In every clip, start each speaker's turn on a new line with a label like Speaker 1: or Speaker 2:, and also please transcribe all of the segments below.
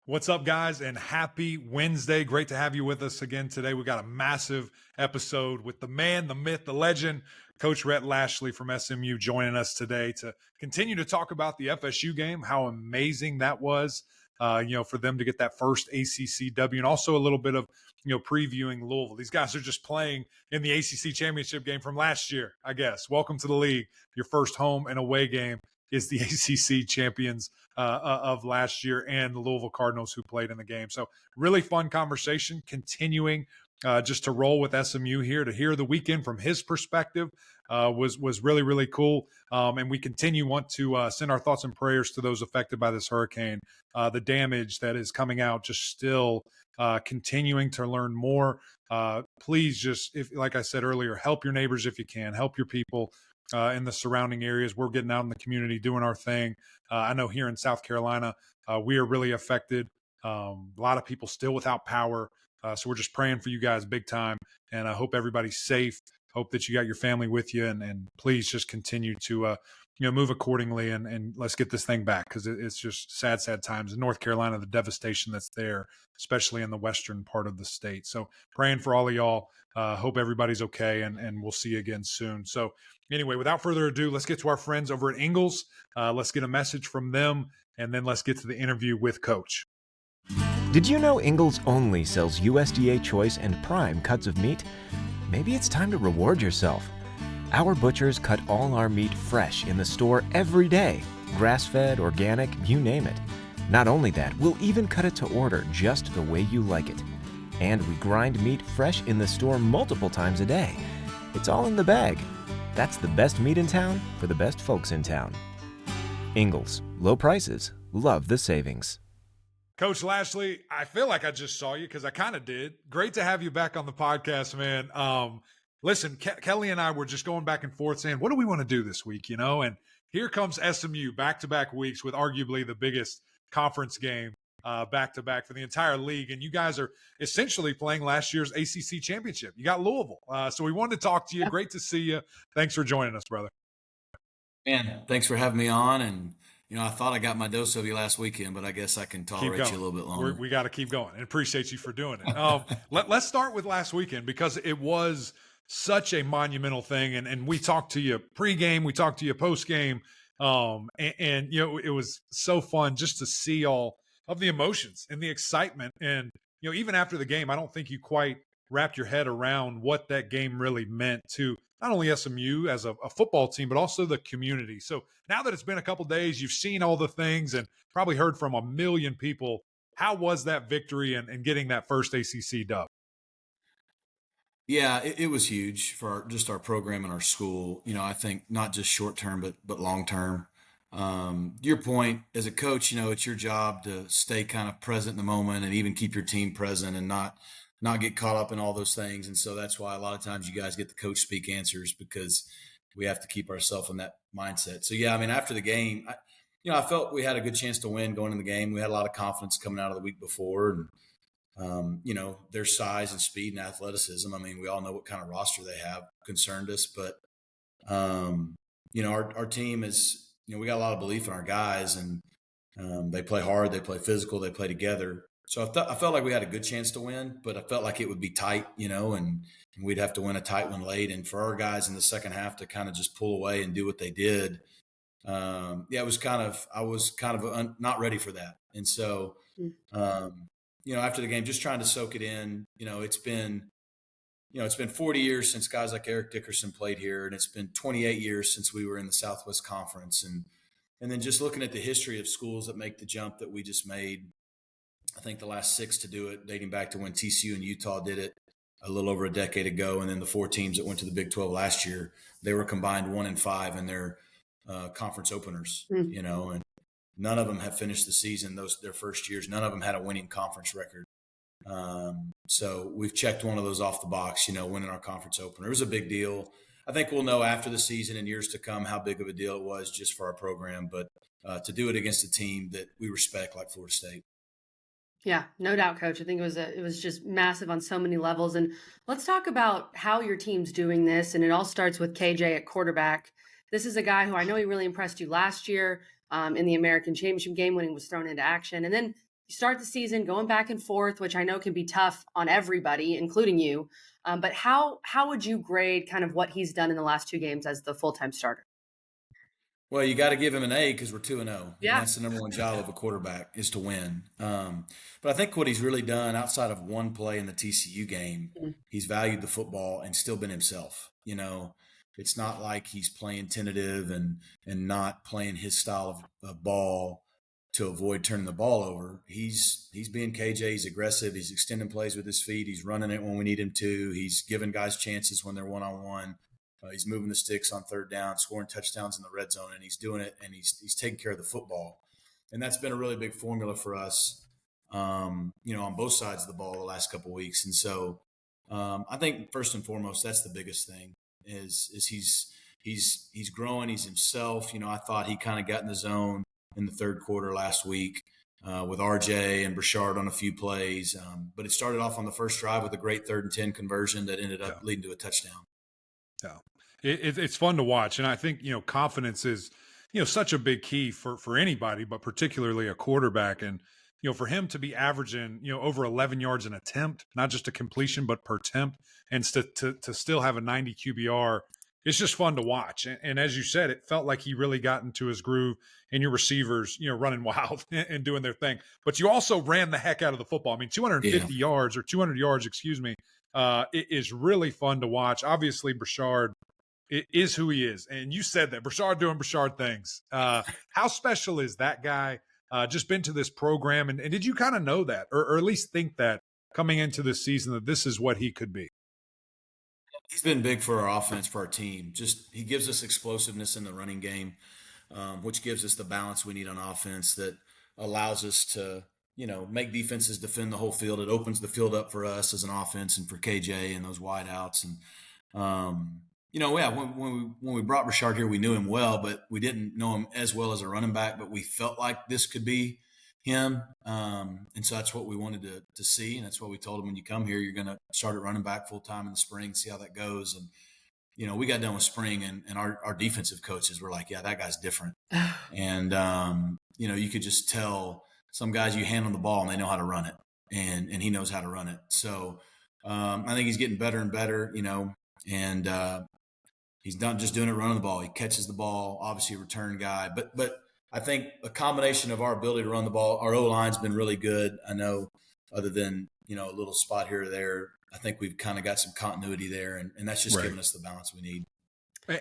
Speaker 1: What's up, guys, and happy Wednesday. Great to have you with us again today. We got a massive episode with the man, the myth, the legend, Coach Rhett Lashlee from SMU joining us today to continue to talk about the FSU game, how amazing that was, for them to get that first ACC W, and also a little bit of, previewing Louisville. These guys are just playing in the ACC championship game from last year, I guess. Welcome to the league. Your first home and away game is the ACC champions of last year and the Louisville Cardinals who played in the game. So really fun conversation, continuing just to roll with SMU here. To hear the weekend from his perspective was really, really cool. And we want to send our thoughts and prayers to those affected by this hurricane. The damage that is coming out, just still continuing to learn more. Please just, like I said earlier, help your neighbors if you can, help your people in the surrounding areas. We're getting out in the community, doing our thing. I know here in South Carolina, we are really affected. A lot of people still without power. So we're just praying for you guys big time. And I hope everybody's safe. Hope that you got your family with you. And please just continue to, move accordingly and let's get this thing back, because it's just sad, sad times. In North Carolina, the devastation that's there, especially in the western part of the state. So praying for all of y'all. Hope everybody's okay, and we'll see you again soon. So anyway, without further ado, let's get to our friends over at Ingles. Let's get a message from them, and then let's get to the interview with Coach.
Speaker 2: Did you know Ingles only sells USDA choice and prime cuts of meat? Maybe it's time to reward yourself. Our butchers cut all our meat fresh in the store every day. Grass-fed, organic, you name it. Not only that, we'll even cut it to order just the way you like it. And we grind meat fresh in the store multiple times a day. It's all in the bag. That's the best meat in town for the best folks in town. Ingles, low prices, love the savings.
Speaker 1: Coach Lashlee, I feel like I just saw you because I kind of did. Great to have you back on the podcast, man. Listen, Kelly and I were just going back and forth saying, what do we want to do this week, And here comes SMU back-to-back weeks with arguably the biggest conference game back-to-back for the entire league. And you guys are essentially playing last year's ACC championship. You got Louisville. So we wanted to talk to you. Great to see you. Thanks for joining us, brother.
Speaker 3: Man, thanks for having me on. And, I thought I got my dose of you last weekend, but I guess I can tolerate you a little bit longer.
Speaker 1: We got to keep going, and appreciate you for doing it. Let's start with last weekend, because it was such a monumental thing. And we talked to you pregame, we talked to you postgame. And it was so fun just to see all of the emotions and the excitement. And, even after the game, I don't think you quite wrapped your head around what that game really meant to not only SMU as a football team, but also the community. So now that it's been a couple days, you've seen all the things and probably heard from a million people. How was that victory and getting that first ACC dub?
Speaker 3: Yeah, it was huge for just our program and our school. I think not just short term, but long term. Your point as a coach, it's your job to stay kind of present in the moment and even keep your team present and not get caught up in all those things. And so that's why a lot of times you guys get the coach speak answers, because we have to keep ourselves in that mindset. So yeah, after the game, I felt we had a good chance to win going in the game. We had a lot of confidence coming out of the week before, and their size and speed and athleticism. We all know what kind of roster they have concerned us, but our team is, we got a lot of belief in our guys, and they play hard, they play physical, they play together. So I felt like we had a good chance to win, but I felt like it would be tight, and we'd have to win a tight one late. And for our guys in the second half to kind of just pull away and do what they did, I was kind of not ready for that. And so, after the game, just trying to soak it in. It's been 40 years since guys like Eric Dickerson played here, and it's been 28 years since we were in the Southwest Conference. And then just looking at the history of schools that make the jump that we just made. I think the last 6 to do it, dating back to when TCU and Utah did it a little over a decade ago, and then the 4 teams that went to the Big 12 last year, they were combined 1-5 in their conference openers. And none of them have finished the season. Their first years, none of them had a winning conference record. So we've checked one of those off the box. Winning our conference opener. It was a big deal. I think we'll know after the season and years to come how big of a deal it was just for our program, but to do it against a team that we respect like Florida State.
Speaker 4: Yeah, no doubt, Coach. I think it was just massive on so many levels. And let's talk about how your team's doing this. And it all starts with KJ at quarterback. This is a guy who I know he really impressed you last year in the American Championship game when he was thrown into action. And then You start the season going back and forth, which I know can be tough on everybody, including you. But how would you grade kind of what he's done in the last 2 games as the full-time starter?
Speaker 3: Well, you got to give him an A because we're 2-0, and
Speaker 4: Yeah.
Speaker 3: that's the number one job of a quarterback is to win. But I think what he's really done outside of one play in the TCU game,
Speaker 4: Mhm.
Speaker 3: he's valued the football and still been himself. It's not like he's playing tentative and not playing his style of ball to avoid turning the ball over. He's being KJ. He's aggressive. He's extending plays with his feet. He's running it when we need him to. He's giving guys chances when they're one-on-one. He's moving the sticks on third down, scoring touchdowns in the red zone, and he's doing it, and he's taking care of the football. And that's been a really big formula for us, on both sides of the ball the last couple of weeks. And so I think first and foremost, that's the biggest thing is he's growing. He's himself. I thought he kind of got in the zone in the third quarter last week with RJ and Brashard on a few plays. But it started off on the first drive with a great 3rd and 10 conversion that ended up leading to a touchdown.
Speaker 1: Yeah. It's fun to watch. And I think, confidence is, such a big key for anybody, but particularly a quarterback. And, for him to be averaging, over 11 yards an attempt, not just a completion, but per attempt, and to still have a 90 QBR, it's just fun to watch. And as you said, it felt like he really got into his groove, and your receivers, running wild and doing their thing. But you also ran the heck out of the football. I mean, 250 yards or 200 yards, excuse me. It is really fun to watch. Obviously, Brashard is who he is. And you said that, Brashard doing Brashard things. How special is that guy? Just been to this program. And did you kind of know that, or at least think that coming into this season that this is what he could be?
Speaker 3: He's been big for our offense, for our team. Just he gives us explosiveness in the running game, which gives us the balance we need on offense that allows us to make defenses defend the whole field. It opens the field up for us as an offense and for KJ and those wide outs. And, when we brought Brashard here, we knew him well, but we didn't know him as well as a running back, but we felt like this could be him. And so that's what we wanted to see. And that's what we told him, when you come here, you're going to start at running back full time in the spring, see how that goes. And, we got done with spring and our defensive coaches were like, yeah, that guy's different. And, you could just tell some guys you hand them the ball and they know how to run it, and he knows how to run it. So I think he's getting better and better, and he's not just doing it running the ball. He catches the ball, obviously a return guy. But I think a combination of our ability to run the ball, our O-line's been really good. I know other than, a little spot here or there, I think we've kind of got some continuity there, and that's just giving us the balance we need.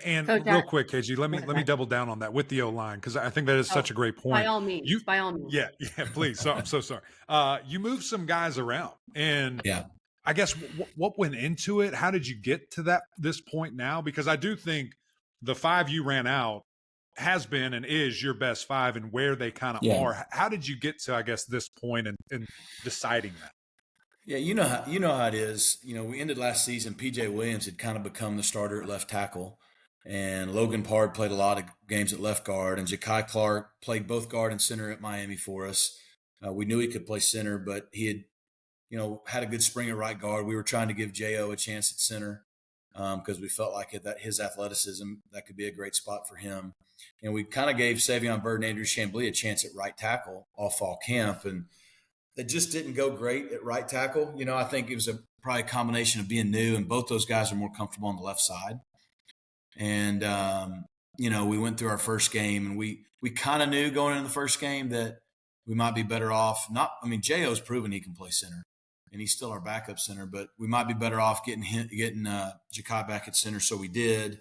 Speaker 1: And real quick, KG, let me double down on that with the O-line, because I think that is such a great point.
Speaker 4: By all means.
Speaker 1: Yeah, please. So, I'm so sorry. You moved some guys around, and I guess what went into it? How did you get to this point now? Because I do think the 5 you ran out has been and is your best 5, and where they kind of are. How did you get to, I guess, this point and deciding that?
Speaker 3: Yeah, you know how it is. We ended last season. PJ Williams had kind of become the starter at left tackle, and Logan Pard played a lot of games at left guard, and Ja'Kai Clark played both guard and center at Miami for us. We knew he could play center, but he had, had a good spring at right guard. We were trying to give J.O. a chance at center because we felt like that his athleticism, that could be a great spot for him. And we kind of gave Savion Byrd and Andrew Chamblee a chance at right tackle all fall camp, and it just didn't go great at right tackle. I think it was probably a combination of being new, and both those guys are more comfortable on the left side. And, we went through our first game, and we kind of knew going into the first game that we might be better off. J.O.'s proven he can play center, and he's still our backup center, but we might be better off getting Ja'Kai back at center. So we did.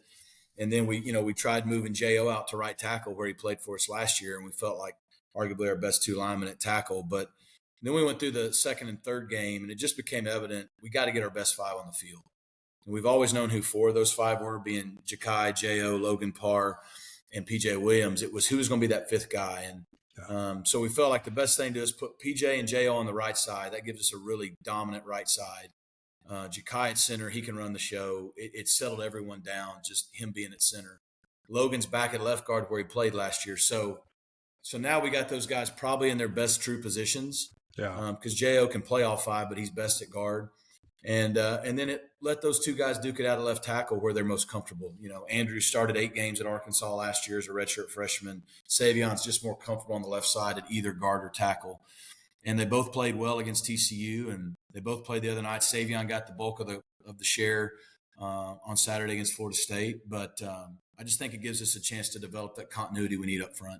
Speaker 3: And then we tried moving J.O. out to right tackle where he played for us last year, and we felt like arguably our best 2 linemen at tackle. But then we went through the second and third game, and it just became evident we got to get our best 5 on the field. And we've always known who 4 of those 5 were, being Ja'Kai, J.O., Logan Parr, and P.J. Williams. It was who was going to be that 5th guy. And so we felt like the best thing to do is put P.J. and J.O. on the right side. That gives us a really dominant right side. Ja'Kai at center, he can run the show. It settled everyone down, just him being at center. Logan's back at left guard where he played last year. So now we got those guys probably in their best true positions.
Speaker 1: Yeah.
Speaker 3: Because J.O. can play all 5, but he's best at guard. And then it let those 2 guys duke it out at left tackle where they're most comfortable. Andrew started 8 games at Arkansas last year as a redshirt freshman. Savion's just more comfortable on the left side at either guard or tackle. and they both played well against TCU, and they both played the other night. Savion got the bulk of the share on Saturday against Florida State, but I just think it gives us a chance to develop that continuity we need up front.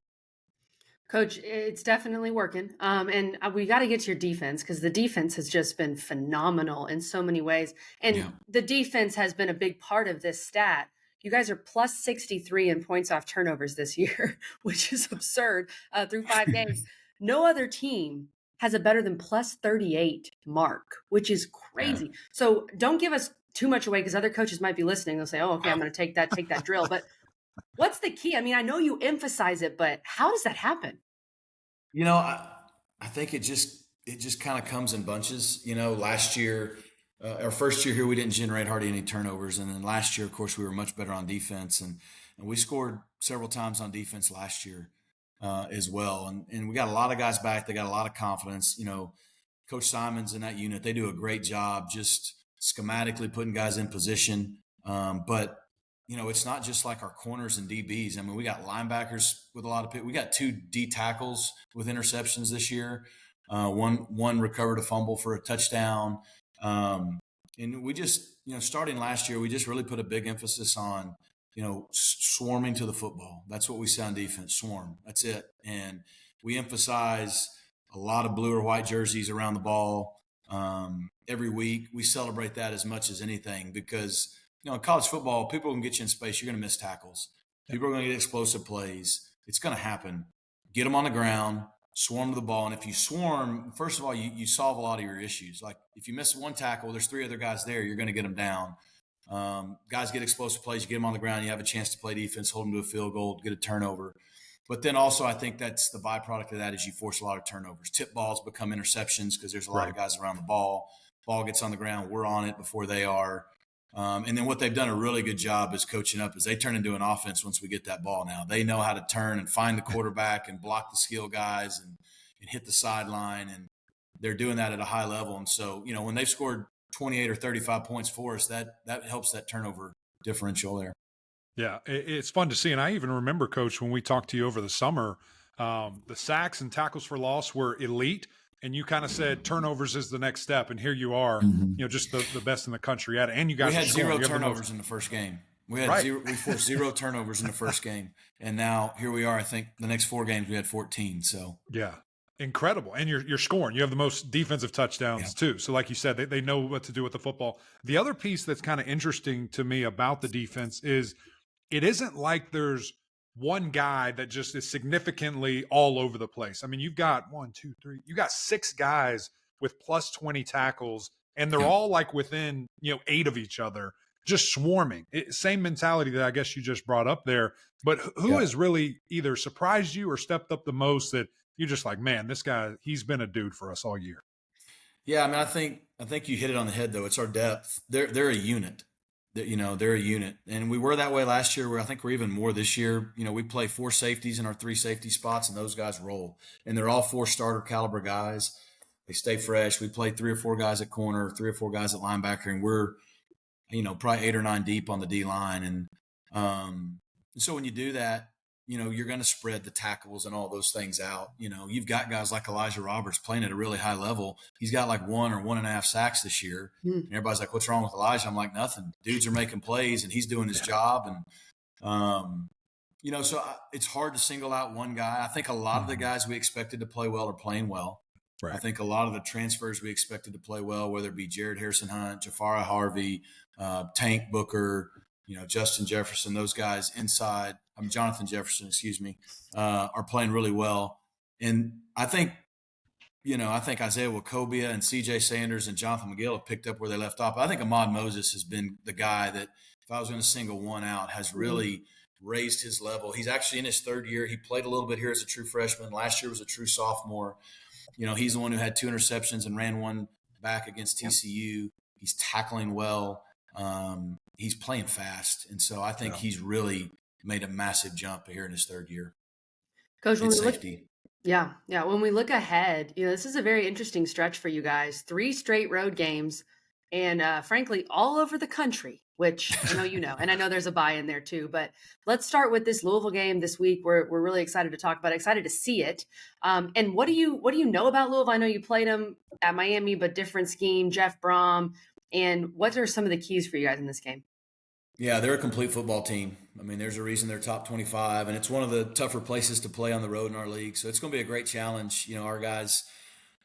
Speaker 4: Coach, it's definitely working. And we got to get to your defense because the defense has just been phenomenal in so many ways. And the defense has been a big part of this stat. You guys are plus 63 in points off turnovers this year, which is absurd through 5 games. No other team has a better than plus 38 mark, which is crazy. Yeah. So don't give us too much away because other coaches might be listening. They'll say, oh, okay, I'm going to take that drill. But what's the key? I mean, I know you emphasize it, but how does that happen?
Speaker 3: You know, I think it just kind of comes in bunches. You know, last year, our first year here, we didn't generate hardly any turnovers. And then last year, of course, we were much better on defense. And we scored several times on defense last year as well. And we got a lot of guys back. They got a lot of confidence. You know, Coach Simons and that unit, they do a great job just schematically putting guys in position. But you know, it's not just like our corners and DBs. I mean, we got linebackers with a lot of we got 2 D tackles with interceptions this year. One recovered a fumble for a touchdown. And we just, you know, starting last year, we just really put a big emphasis on, you know, swarming to the football. That's what we say on defense, swarm. That's it. And we emphasize a lot of blue or white jerseys around the ball every week. We celebrate that as much as anything because – you know, in college football, people can get you in space. You're going to miss tackles. People are going to get explosive plays. It's going to happen. Get them on the ground, swarm to the ball. And if you swarm, first of all, you solve a lot of your issues. Like if you miss one tackle, there's 3 other guys there. You're going to get them down. Guys get explosive plays. You get them on the ground. You have a chance to play defense, hold them to a field goal, get a turnover. But then also I think that's the byproduct of that is you force a lot of turnovers. Tip balls become interceptions because there's a lot of guys around the ball. Ball gets on the ground. We're on it before they are. And then what they've done a really good job is coaching up is they turn into an offense once we get that ball now. They know how to turn and find the quarterback and block the skill guys and hit the sideline. And they're doing that at a high level. And so, you know, when they've scored 28 or 35 points for us, that helps that turnover differential there.
Speaker 1: Yeah, it's fun to see. And I even remember, Coach, when we talked to you over the summer, the sacks and tackles for loss were elite. And you kind of said turnovers is the next step, and here you are, you know, just the best in the country at it. And you guys
Speaker 3: we had 0 turnovers in the first game. We had we forced 0 turnovers in the first game, and now here we are. I think the next 4 games we had 14. So
Speaker 1: yeah, incredible. And you're scoring. You have the most defensive touchdowns too. So like you said, they know what to do with the football. The other piece that's kind of interesting to me about the defense is it isn't like there's one guy that just is significantly all over the place. I mean, you've got 1, 2, 3, you got 6 guys with plus 20 tackles, and they're all like within, you know, 8 of each other, just swarming. Same mentality that I guess you just brought up there. But who has really either surprised you or stepped up the most that you're just like, man, this guy, he's been a dude for us all year?
Speaker 3: Yeah, I mean, I think you hit it on the head though. It's our depth. They're a unit. You know, they're a unit. And we were that way last year where I think we're even more this year. You know, we play 4 safeties in our 3 safety spots and those guys roll. And they're all 4 starter caliber guys. They stay fresh. We play 3 or 4 guys at corner, 3 or 4 guys at linebacker, and we're, you know, probably 8 or 9 deep on the D line. And so when you do that, you know, you're going to spread the tackles and all those things out. You know, you've got guys like Elijah Roberts playing at a really high level. He's got like 1 or 1.5 sacks this year. And everybody's like, what's wrong with Elijah? I'm like, nothing. Dudes are making plays and he's doing his job. And, you know, so it's hard to single out one guy. I think a lot of the guys we expected to play well are playing well. Right. I think a lot of the transfers we expected to play well, whether it be Jared Harrison Hunt, Jafari Harvey, Tank Booker, you know, Justin Jefferson, those guys inside, Jonathan Jefferson, are playing really well. And I think, you know, Isaiah Wacobia and CJ Sanders and Jonathan McGill have picked up where they left off. I think Ahmad Moses has been the guy that, if I was going to single one out, has really raised his level. He's actually in his 3rd year. He played a little bit here as a true freshman. Last year was a true sophomore. You know, he's the one who had 2 interceptions and ran 1 back against TCU. He's tackling well. He's playing fast. And so I think he's really made a massive jump here in his 3rd year.
Speaker 4: Coach, when when we look ahead, you know, this is a very interesting stretch for you guys. 3 straight road games and frankly, all over the country. which I know you know, and I know there's a buy in there too. But let's start with this Louisville game this week. We're really excited to talk about it, excited to see it. And what do you know about Louisville? I know you played them at Miami, but different scheme, Jeff Brom. And what are some of the keys for you guys in this game?
Speaker 3: Yeah, they're a complete football team. I mean, there's a reason they're top 25, and it's one of the tougher places to play on the road in our league. So it's going to be a great challenge. Our guys,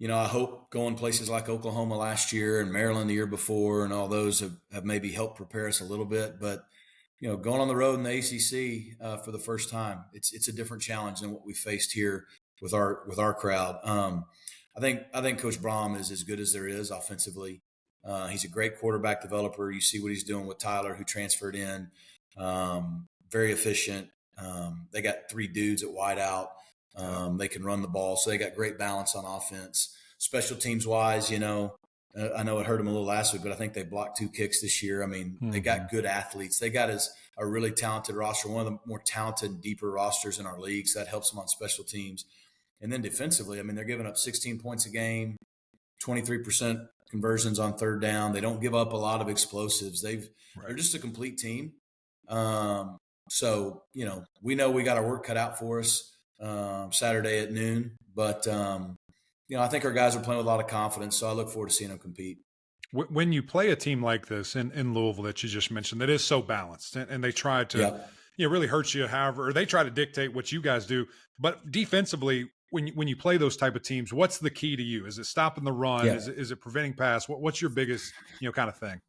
Speaker 3: I hope going places like Oklahoma last year and Maryland the year before and all those have maybe helped prepare us a little bit. But, going on the road in the ACC for the first time, it's a different challenge than what we faced here with our crowd. I think Coach Brom is as good as there is offensively. He's a great quarterback developer. You see what he's doing with Tyler, who transferred in. Very efficient. They got 3 dudes at wideout. They can run the ball, so they got great balance on offense. Special teams wise, I know it hurt them a little last week, but I think they blocked 2 kicks this year. I mean, they got good athletes. They got a really talented roster, one of the more talented and deeper rosters in our league, so that helps them on special teams. And then defensively, I mean, they're giving up 16 points a game, 23% conversions on third down. They don't give up a lot of explosives. They're just a complete team. So, we know we got our work cut out for us Saturday at noon. But, I think our guys are playing with a lot of confidence, so I look forward to seeing them compete.
Speaker 1: When you play a team like this in Louisville that you just mentioned, that is so balanced, and they try to really hurt you, however, or they try to dictate what you guys do. But defensively, when you play those type of teams, what's the key to you? Is it stopping the run?
Speaker 3: Yeah.
Speaker 1: Is it preventing pass? What's your biggest kind of thing?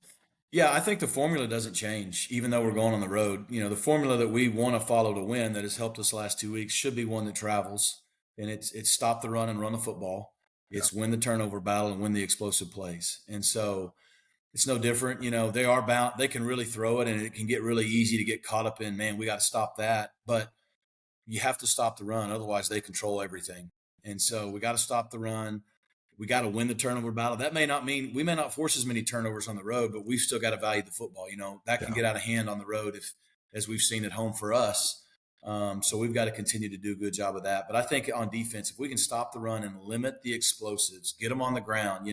Speaker 3: Yeah, I think the formula doesn't change, even though we're going on the road. The formula that we want to follow to win that has helped us last 2 weeks should be one that travels, and it's stop the run and run the football. It's win the turnover battle and win the explosive plays. And so it's no different. They are bound. They can really throw it, and it can get really easy to get caught up in, man, we got to stop that. But you have to stop the run. Otherwise, they control everything. And so we got to stop the run. We got to win the turnover battle. That may not mean we may not force as many turnovers on the road, but we've still got to value the football. That can get out of hand on the road as we've seen at home for us. So we've got to continue to do a good job of that. But I think on defense, if we can stop the run and limit the explosives, get them on the ground,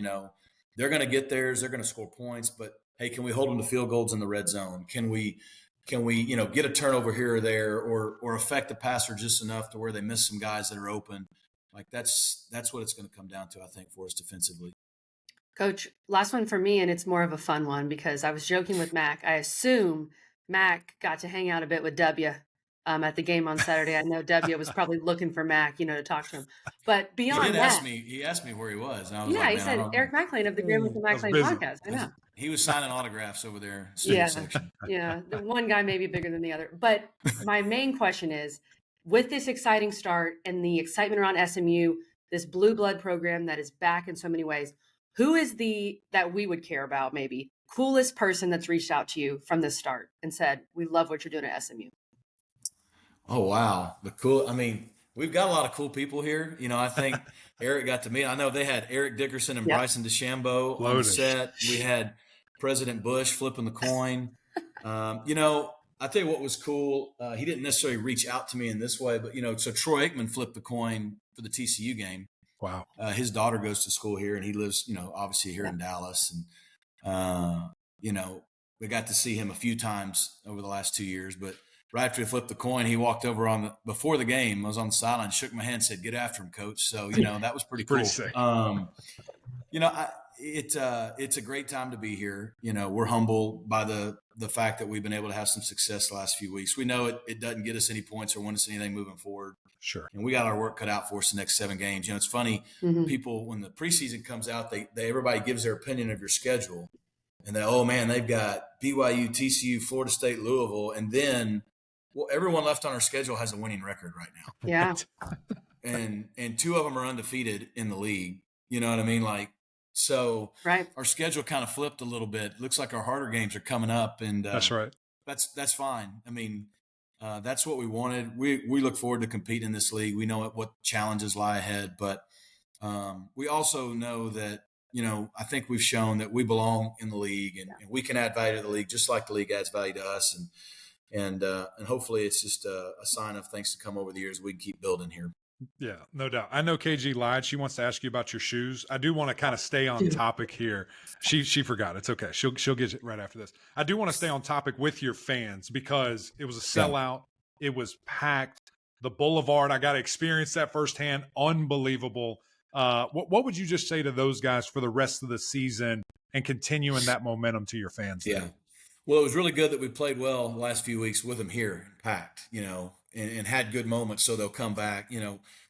Speaker 3: they're going to get theirs. They're going to score points. But, hey, can we hold them to field goals in the red zone? Can we get a turnover here or there or affect the passer just enough to where they miss some guys that are open? Like that's what it's going to come down to, I think, for us defensively.
Speaker 4: Coach, last one for me, and it's more of a fun one because I was joking with Mac. I assume Mac got to hang out a bit with W at the game on Saturday. I know W was probably looking for Mac, to talk to him. But beyond that,
Speaker 3: he asked me where he was. And I was
Speaker 4: he said Eric McLean of the Graham with the McLean podcast. I know.
Speaker 3: He was signing autographs over there.
Speaker 4: Section. Yeah. The one guy may be bigger than the other. But my main question is, with this exciting start and the excitement around SMU, this blue blood program that is back in so many ways, who is that we would care about maybe coolest person that's reached out to you from the start and said, we love what you're doing at SMU?
Speaker 3: Oh, wow. We've got a lot of cool people here. I think Eric got to meet. I know they had Eric Dickerson and Bryson DeChambeau on the set. We had President Bush flipping the coin. I tell you what was cool. He didn't necessarily reach out to me in this way, but, so Troy Aikman flipped the coin for the TCU game.
Speaker 1: Wow.
Speaker 3: His daughter goes to school here, and he lives, obviously here in Dallas. And, we got to see him a few times over the last 2 years. But right after he flipped the coin, he walked over before the game. I was on the sideline, shook my hand, said, "Get after him, coach." So, that was pretty cool.
Speaker 1: Pretty sick.
Speaker 3: It's a great time to be here. We're humbled by the fact that we've been able to have some success the last few weeks. We know it doesn't get us any points or win us anything moving forward.
Speaker 1: Sure.
Speaker 3: And we got our work cut out for us the next 7 games. It's funny, people, when the preseason comes out, everybody gives their opinion of your schedule. And they've got BYU, TCU, Florida State, Louisville. And then, everyone left on our schedule has a winning record right now.
Speaker 4: Yeah.
Speaker 3: and 2 of them are undefeated in the league. You know what I mean? So our schedule kind of flipped a little bit. Looks like our harder games are coming up, and
Speaker 1: that's right.
Speaker 3: That's fine. That's what we wanted. We look forward to competing in this league. We know what challenges lie ahead, but we also know that I think we've shown that we belong in the league, and we can add value to the league just like the league adds value to us. And hopefully it's just a sign of things to come over the years. We can keep building here.
Speaker 1: Yeah, no doubt. I know KG lied. She wants to ask you about your shoes. I do want to kind of stay on topic here. She forgot. It's okay. She'll get it right after this. I do want to stay on topic with your fans because it was a
Speaker 3: Yeah.
Speaker 1: sellout. It was packed. The Boulevard, I got to experience that firsthand. Unbelievable. What would you just say to those guys for the rest of the season and continuing that momentum to your fans?
Speaker 3: Yeah.
Speaker 1: There?
Speaker 3: Well, it was really good that we played well the last few weeks with them here, packed, and had good moments, so they'll come back.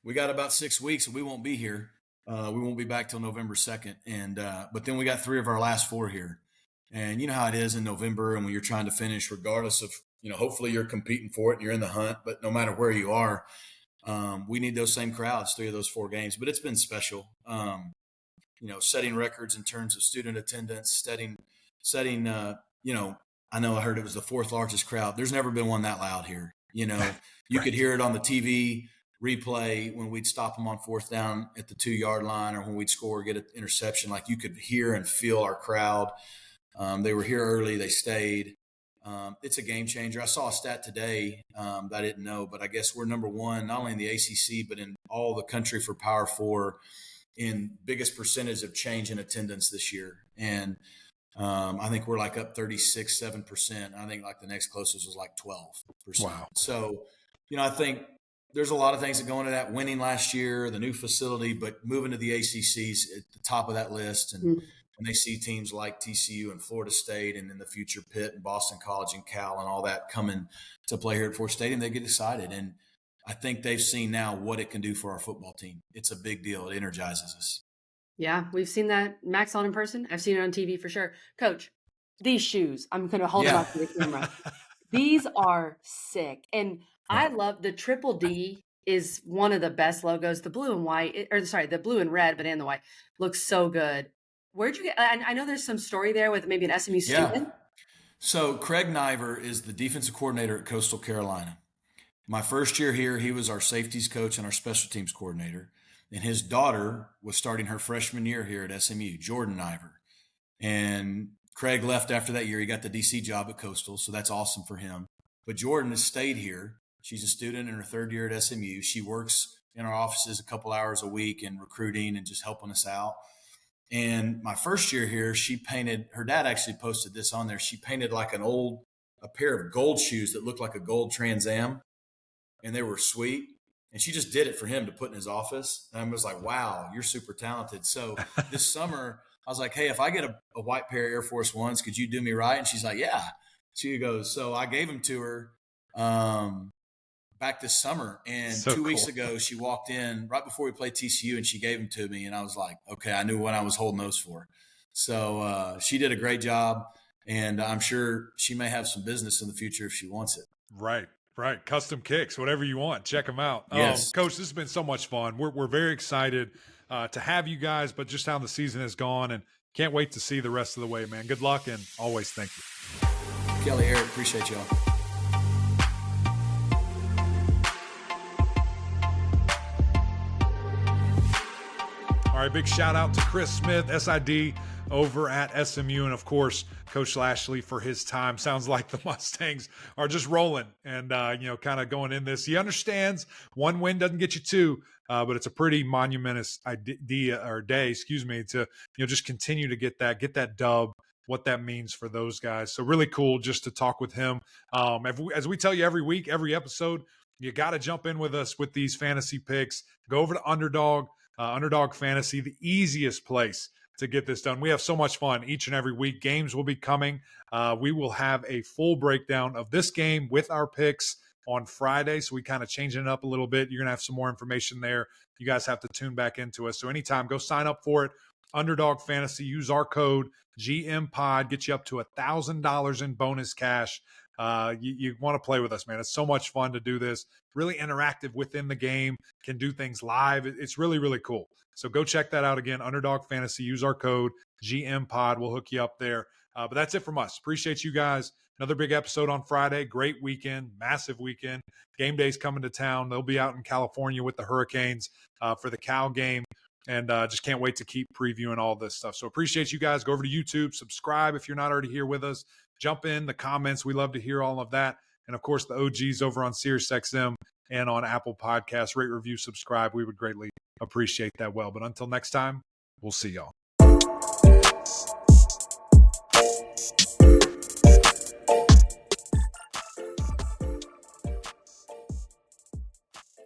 Speaker 3: We got about 6 weeks, and we won't be here. We won't be back till November 2nd, and but then we got 3 of our last 4 here, and you know how it is in November, and when you're trying to finish, regardless of hopefully you're competing for it and you're in the hunt, but no matter where you are, we need those same crowds 3 of those 4 games. But it's been special, setting records in terms of student attendance, setting. I know I heard it was the 4th largest crowd. There's never been one that loud here. You
Speaker 1: Right.
Speaker 3: could hear it on the TV replay when we'd stop them on 4th down at the 2-yard line, or when we'd score, get an interception. Like, you could hear and feel our crowd. They were here early. They stayed. It's a game changer. I saw a stat today that I didn't know, but I guess we're number 1, not only in the ACC, but in all the country for Power 4 in biggest percentage of change in attendance this year. And I think we're like up 36-7%. I think like the next closest was like 12%.
Speaker 1: Wow.
Speaker 3: So, I think there's a lot of things that go into that. Winning last year, the new facility, but moving to the ACC's at the top of that list. And when they see teams like TCU and Florida State, and in the future Pitt and Boston College and Cal and all that coming to play here at Ford Stadium, they get excited. And I think they've seen now what it can do for our football team. It's a big deal. It energizes us.
Speaker 4: Yeah, we've seen that Max on in person. I've seen it on TV for sure. Coach, these shoes, I'm going to hold them up to the camera. These are sick. And I love the Triple D is one of the best logos. The blue and white, the blue and red, but in the white, looks so good. Where'd you get? I know there's some story there with maybe an SMU student.
Speaker 3: Yeah. So Craig Niver is the defensive coordinator at Coastal Carolina. My first year here, he was our safeties coach and our special teams coordinator. And his daughter was starting her freshman year here at SMU, Jordan Niver. And Craig left after that year. He got the DC job at Coastal, so that's awesome for him. But Jordan has stayed here. She's a student in her 3rd year at SMU. She works in our offices a couple hours a week and recruiting and just helping us out. And my first year here, she painted, her dad actually posted this on there. She painted like a pair of gold shoes that looked like a gold Trans Am, and they were sweet. And she just did it for him to put in his office. And I was like, wow, you're super talented. So this summer, I was like, hey, if I get a white pair of Air Force Ones, could you do me right? And she's like, yeah. She goes, so I gave them to her back this summer. And
Speaker 1: So
Speaker 3: 2 weeks
Speaker 1: cool.
Speaker 3: ago, she walked in right before we played TCU, and she gave them to me. And I was like, okay, I knew what I was holding those for. So she did a great job. And I'm sure she may have some business in the future if she wants it.
Speaker 1: Right. Custom kicks, whatever you want. Check them out.
Speaker 3: Yes.
Speaker 1: Coach, this has been so much fun. We're very excited to have you guys, but just how the season has gone, and can't wait to see the rest of the way, man. Good luck, and always thank you.
Speaker 3: Kelly, Eric, appreciate y'all.
Speaker 1: All right, big shout out to Chris Smith, SID over at SMU, and of course, Coach Lashlee for his time. Sounds like the Mustangs are just rolling and, kind of going in this. He understands one win doesn't get you 2, but it's a pretty monumentous day, to, just continue to get that dub, what that means for those guys. So really cool just to talk with him. As we tell you every week, every episode, you got to jump in with us with these fantasy picks. Go over to Underdog Fantasy, the easiest place to get this done. We have so much fun each and every week. Games will be coming. We will have a full breakdown of this game with our picks on Friday. So we kind of changing it up a little bit. You're going to have some more information there. You guys have to tune back into us. So anytime, go sign up for it. Underdog Fantasy, use our code GMPOD, get you up to $1,000 in bonus cash. You want to play with us, man. It's so much fun to do this. Really interactive within the game, can do things live. It's really, really cool. So go check that out again. Underdog Fantasy, use our code GMPOD. We'll hook you up there. But that's it from us. Appreciate you guys. Another big episode on Friday. Great weekend, massive weekend. Game day's coming to town. They'll be out in California with the Hurricanes for the Cal game. And just can't wait to keep previewing all this stuff. So appreciate you guys. Go over to YouTube, subscribe if you're not already here with us. Jump in the comments. We love to hear all of that. And, of course, the OGs over on SiriusXM and on Apple Podcasts. Rate, review, subscribe. We would greatly appreciate that well. But until next time, we'll see y'all.